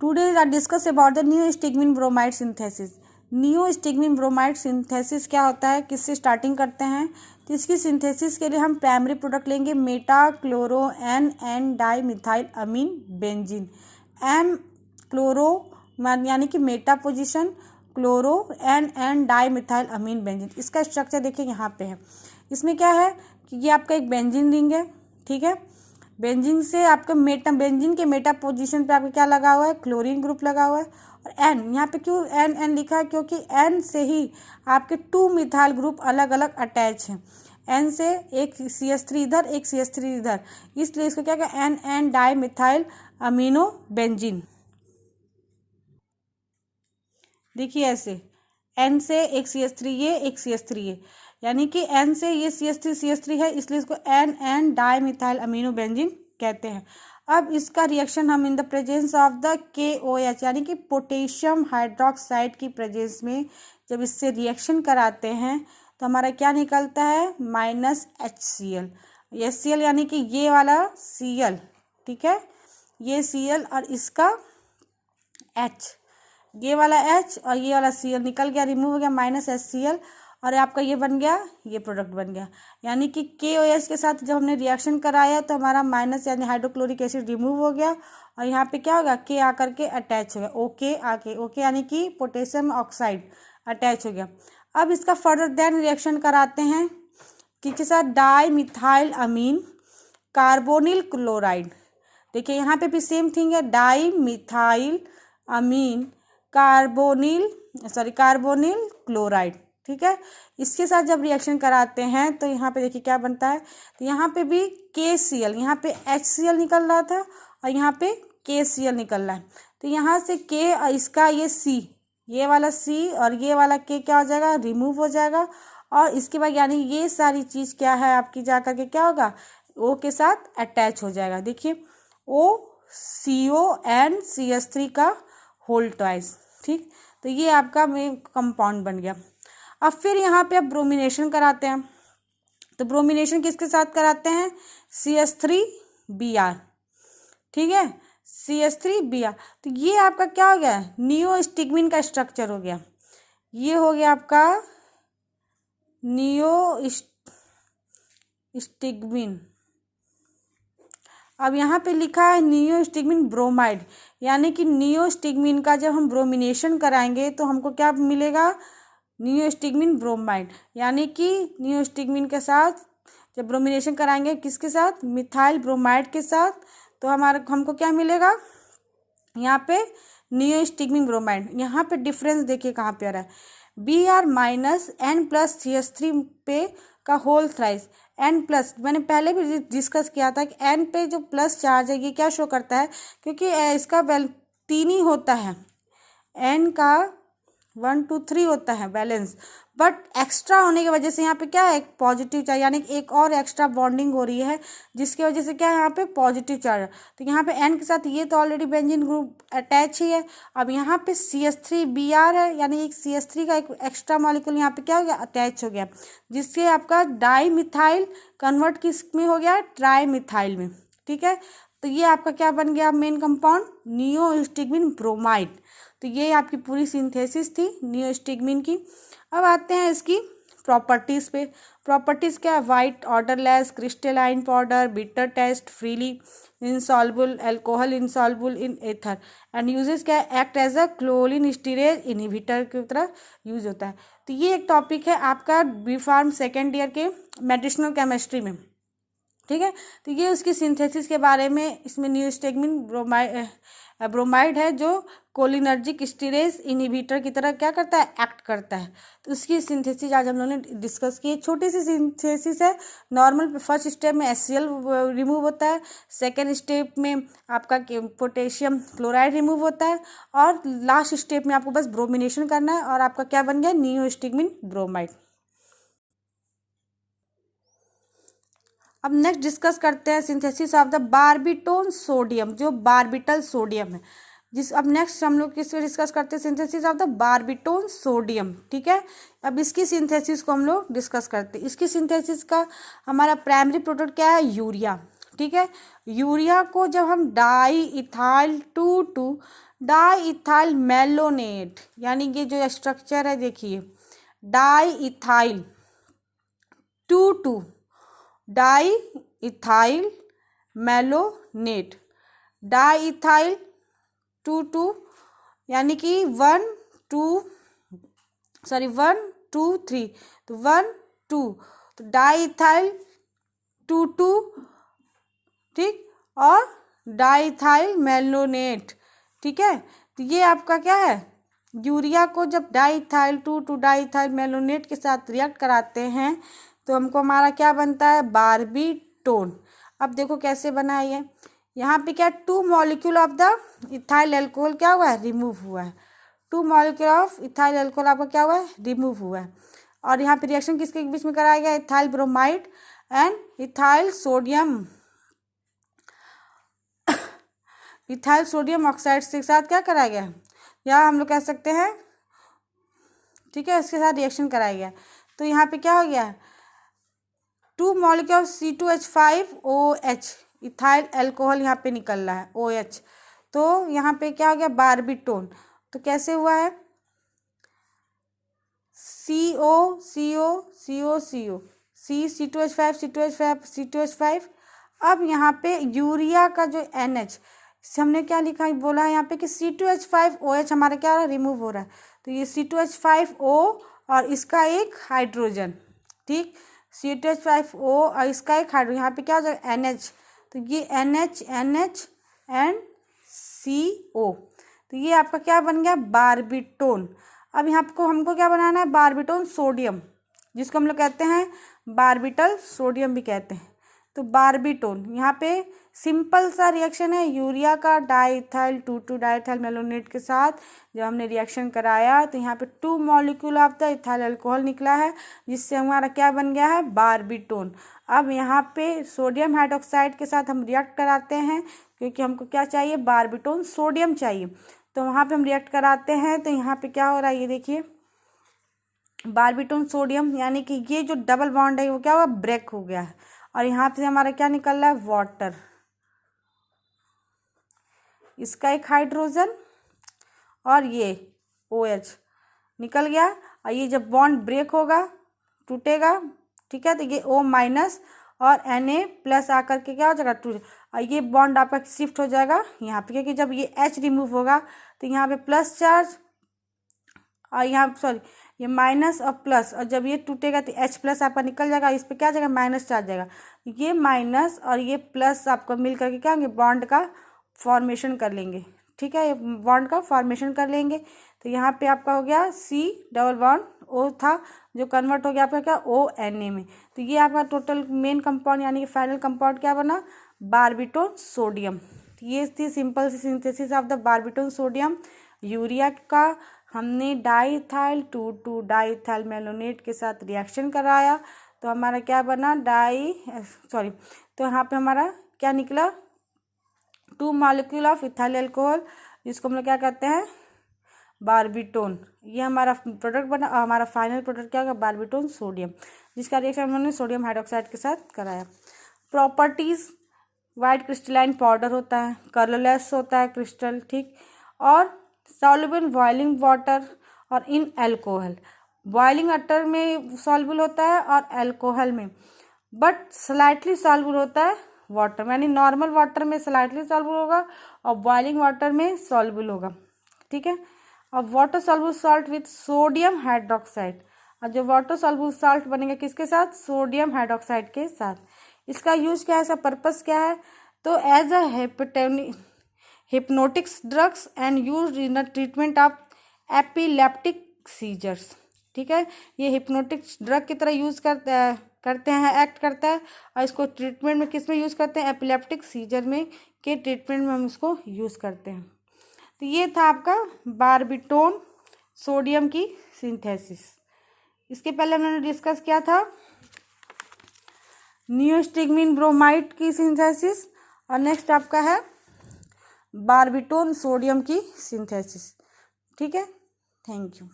Today I discuss about the neostigmine bromide synthesis. Neostigmine bromide synthesis क्या होता है, किससे स्टार्टिंग करते हैं? तो इसकी सिंथेसिस के लिए हम प्राइमरी प्रोडक्ट लेंगे meta chloro N di methyl amine benzene. M chloro यानी कि meta position, chloro N di methyl amine benzene. इसका स्ट्रक्चर देखिए यहाँ पे है। इसमें क्या है कि ये आपका एक बेंजीन रिंग है, ठीक है। बेंजीन से आपका बेंजीन के मेटा पोजीशन पे आपका क्या लगा हुआ है, क्लोरीन ग्रुप लगा हुआ है। और एन यहाँ पे क्यों एन लिखा है, क्योंकि एन से ही आपके 2 मिथाइल ग्रुप अलग अलग अटैच हैं। एन से एक CH3 इधर, एक CH3 इधर, इसलिए इसको क्या कहते हैं, N di methyl amino benzene. देखिए ऐसे एन से एक CH3 ये, एक CH3 ये, यानी कि एन से ये CH3 है, इसलिए इसको N di methyl amino benzene कहते हैं। अब इसका रिएक्शन हम in the presence of the KOH यानी कि पोटेशियम हाइड्रोक्साइड की प्रेजेंस में जब इससे रिएक्शन कराते हैं तो हमारा क्या निकलता है, -HCl। HCl यानी कि ये वाला Cl, ठीक है, ये Cl और इसका H, ये वाला H और ये वाला Cl निकल गया, रिमूव हो गया, -HCl, और आपका ये बन गया, ये प्रोडक्ट बन गया। यानी कि KOH के साथ जब हमने रिएक्शन कराया तो हमारा माइनस यानी हाइड्रोक्लोरिक एसिड रिमूव हो गया, और यहाँ पे क्या होगा, K आकर के अटैच हो गया, ओके यानी कि पोटेशियम ऑक्साइड अटैच हो गया। अब इसका फर्दर देन रिएक्शन कराते हैं किसके साथ, डाई मिथाइल अमीन कार्बोनिल क्लोराइड। देखिए यहाँ पे भी सेम थिंग है, डाई मिथाइल अमीन कार्बोनिल क्लोराइड, ठीक है। इसके साथ जब रिएक्शन कराते हैं तो यहाँ पे देखिए क्या बनता है, तो यहाँ पे भी KCl, यहाँ पे HCl निकल रहा था और यहाँ पे KCl निकल रहा है। तो यहाँ से K और इसका ये C, ये वाला C और ये वाला K क्या हो जाएगा, रिमूव हो जाएगा। और इसके बाद यानी ये सारी चीज़ क्या है आपकी, जा करके क्या होगा, O के साथ अटैच हो जाएगा। देखिए OCO एंड CH3 का होल ट्वाइस, ठीक। तो ये आपका मेन कंपाउंड बन गया। अब फिर यहाँ पे अब ब्रोमिनेशन कराते हैं, तो ब्रोमिनेशन किसके साथ कराते हैं, CH3Br, ठीक है, CH3Br। तो ये आपका क्या हो गया, नियोस्टिग्मिन का स्ट्रक्चर हो गया, ये हो गया आपका नियोस्टिग्मिन। अब यहाँ पे लिखा है नियोस्टिग्मिन ब्रोमाइड, यानी कि नियोस्टिग्मिन का जब हम ब्रोमिनेशन कराएंगे तो हमको क्या मिलेगा, नियोस्टिग्मिन ब्रोमाइड। यानी कि नियोस्टिग्मिन के साथ जब ब्रोमिनेशन कराएंगे किसके साथ, मिथाइल ब्रोमाइड के साथ, तो हमको क्या मिलेगा, यहाँ पे नियोस्टिग्मिन ब्रोमाइड। यहाँ पे डिफरेंस देखिए कहाँ पे आ रहा है, Br minus N plus CH3 पे का होल थ्राइस, N प्लस, मैंने पहले भी डिस्कस किया था कि N पे जो प्लस चार्ज है ये क्या शो करता है, क्योंकि इसका 3 ही होता है, N का 1 2 3 होता है बैलेंस, बट एक्स्ट्रा होने की वजह से यहाँ पे क्या है, एक पॉजिटिव चार्ज, यानी कि एक और एक्स्ट्रा बॉन्डिंग हो रही है जिसकी वजह से क्या है यहाँ पे पॉजिटिव चार्ज। तो यहाँ पे N के साथ ये तो ऑलरेडी बेंजीन ग्रुप अटैच ही है। अब यहाँ पे CH3Br है, यानी एक CH3 का एक एक्स्ट्रा मॉलिक्यूल यहाँ पे क्या हो गया, अटैच हो गया, जिससे आपका डाई मिथाइल कन्वर्ट किस में हो गया, ट्राई मिथाइल में, ठीक है। तो ये आपका क्या बन गया, मेन कंपाउंड नियोस्टिग्मिन ब्रोमाइड। तो ये आपकी पूरी सिंथेसिस थी नियोस्टिग्मिन की। अब आते हैं इसकी प्रॉपर्टीज़ पे। प्रॉपर्टीज़ क्या है, white orderless crystalline powder, bitter taste, freely insoluble, alcohol insoluble in ether, and uses क्या है, act as a chlorine esterase inhibitor की तरह यूज होता है। तो ये एक टॉपिक है आपका B.Pharm सेकेंड ईयर के मेडिसिनल केमिस्ट्री में, ठीक है। तो ये उसकी सिंथेसिस के बारे में, इसमें नियोस्टिग्मिन ब्रोमाइड है जो कोलिनर्जिक स्टीरेज इनहिबिटर की तरह क्या करता है, एक्ट करता है। तो उसकी सिंथेसिस आज हम लोगों ने डिस्कस की। छोटी सी सिंथेसिस है, नॉर्मल फर्स्ट स्टेप में HCl रिमूव होता है, सेकेंड स्टेप में आपका पोटेशियम क्लोराइड रिमूव होता है, और लास्ट स्टेप में आपको बस ब्रोमिनेशन करना है और आपका क्या बन गया, नियोस्टिग्मिन ब्रोमाइड। अब नेक्स्ट डिस्कस करते हैं सिंथेसिस ऑफ द बारबिटोन सोडियम, जो बारबिटल सोडियम है। अब नेक्स्ट हम लोग किससे डिस्कस करते हैं, सिंथेसिस ऑफ द बारबिटोन सोडियम, ठीक है। अब इसकी सिंथेसिस को हम लोग डिस्कस करते हैं। इसकी सिंथेसिस का हमारा प्राइमरी प्रोडक्ट क्या है, यूरिया, ठीक है। यूरिया को जब हम die ethyl 2,2 di ethyl malonate, यानी कि जो स्ट्रक्चर है देखिए, die ethyl 2,2 di ethyl malonate, die ethyl 2,2 यानी कि 1 2 3, तो 1 2, तो डाई इथाइल 2,2, ठीक, और डाई इथाइल मेलोनेट, ठीक है। तो ये आपका क्या है, यूरिया को जब die ethyl 2,2 di ethyl malonate के साथ रिएक्ट कराते हैं तो हमको हमारा क्या बनता है, बारबीटोन। अब देखो कैसे बना है ये, यहाँ पे क्या 2 molecule of the ethyl alcohol क्या हुआ है, रिमूव हुआ है। 2 मॉलिक्यूल ऑफ इथाइल एल्कोहल आपका क्या हुआ है, रिमूव हुआ है। और यहाँ पे रिएक्शन किसके बीच में कराया गया, ethyl bromide and ethyl sodium, ethyl sodium oxide के साथ क्या कराया गया, या हम लोग कह सकते हैं, ठीक है, इसके साथ रिएक्शन कराया गया। तो यहाँ पे क्या हो गया, 2 molecule of C2H5OH ethyl alcohol यहाँ पे निकल रहा है OH, तो यहाँ पे क्या हो गया, बारबीटोन। तो कैसे हुआ है, CO CO CO CO C2H5 C2H5 C2H5। अब यहाँ पे यूरिया का जो NH, हमने क्या लिखा है, बोला है यहाँ पे कि C2H5OH हमारा क्या हो रहा है, रिमूव हो रहा है। तो ये C2H5O और इसका एक हाइड्रोजन, ठीक, C2H5O और इसका एक हाइड्रोजन, यहाँ पे क्या हो जाएगा NH, तो ये NH NH एंड CO, तो ये आपका क्या बन गया, बारबीटोन। अब यहाँ को हमको क्या बनाना है, बारबीटोन सोडियम, जिसको हम लोग कहते हैं बारबीटल सोडियम भी कहते हैं। तो बारबीटोन यहाँ पे सिंपल सा रिएक्शन है, यूरिया का die ethyl 2,2 di ethyl malonate के साथ जब हमने रिएक्शन कराया तो यहाँ पे 2 molecule of the ethyl alcohol निकला है, जिससे हमारा क्या बन गया है, बारबीटोन। अब यहाँ पे सोडियम हाइड्रोक्साइड के साथ हम रिएक्ट कराते हैं, क्योंकि हमको क्या चाहिए, बारबीटोन सोडियम चाहिए, तो वहाँ पे हम रिएक्ट कराते हैं। तो यहाँ पे क्या हो रहा है, ये देखिए, बारबीटोन सोडियम, यानी कि ये जो डबल बॉन्ड है वो क्या हुआ, ब्रेक हो गया है, और यहाँ से हमारा क्या निकल रहा है, वाटर, इसका एक हाइड्रोजन और ये OH निकल गया। और ये जब बॉन्ड ब्रेक होगा, टूटेगा, ठीक है, तो ये O- और Na+ आकर के क्या हो जाएगा, टूट, और ये बॉन्ड आपका शिफ्ट हो जाएगा यहाँ पे, क्योंकि जब ये H रिमूव होगा तो यहाँ पे प्लस चार्ज, और यहाँ सॉरी ये माइनस और प्लस, और जब ये टूटेगा तो H+ आपका निकल जाएगा, इस पर क्या जाएगा, माइनस चार्ज जाएगा, ये माइनस और ये प्लस आपको मिल करके क्या होंगे, बॉन्ड का फॉर्मेशन कर लेंगे, ठीक है, ये बॉन्ड का फॉर्मेशन कर लेंगे। तो यहाँ पे आपका हो गया C डबल बॉन्ड O था, जो कन्वर्ट हो गया आपका क्या, ONA में। तो ये आपका टोटल मेन कंपाउंड यानी कि फाइनल कंपाउंड क्या बना, बारबीटोन सोडियम। ये थी सिंपल सी synthesis of the barbitone sodium. Urea का हमने di ethyl 2,2 di ethyl malonate के साथ रिएक्शन कराया, तो हमारा क्या बना, तो यहाँ पे हमारा क्या निकला, 2 मॉलिक्यूल ऑफ इथाइल अल्कोहल, जिसको हम लोग क्या कहते हैं, बारबीटोन। ये हमारा प्रोडक्ट बना, और हमारा फाइनल प्रोडक्ट क्या होगा, बारबीटोन सोडियम, जिसका रिएक्शन हमने सोडियम हाइड्रोक्साइड के साथ कराया। प्रॉपर्टीज़, वाइट क्रिस्टलाइन पाउडर होता है, कलरलेस होता है क्रिस्टल, ठीक, और सॉल्युबल बॉइलिंग वाटर और इन अल्कोहल, बॉइलिंग वाटर में सॉल्युबल होता है और अल्कोहल में, बट स्लाइटली सॉल्युबल होता है वाटर, यानी नॉर्मल वाटर में स्लाइटली सॉल्युबल होगा और बॉइलिंग वाटर में सॉल्युबल होगा, ठीक है। और water soluble salt with sodium hydroxide, और जो वाटर सॉल्युबल सॉल्ट बनेगा किसके साथ, सोडियम हाइड्रोक्साइड के साथ। इसका यूज क्या है, इसका पर्पस क्या है, तो as a hypnotics drugs and use in the treatment of epileptic seizures, ठीक है, ये हिप्नोटिक्स ड्रग की तरह यूज करते हैं, एक्ट करता है, और इसको ट्रीटमेंट में किस में यूज़ करते हैं, एपिलेप्टिक सीजर में के ट्रीटमेंट में हम इसको यूज़ करते हैं। तो ये था आपका बारबीटोन सोडियम की सिंथेसिस। इसके पहले हमने डिस्कस किया था नियोस्टिग्मीन ब्रोमाइड की सिंथेसिस, और नेक्स्ट आपका है बारबीटोन सोडियम की सिंथेसिस, ठीक है। Thank you.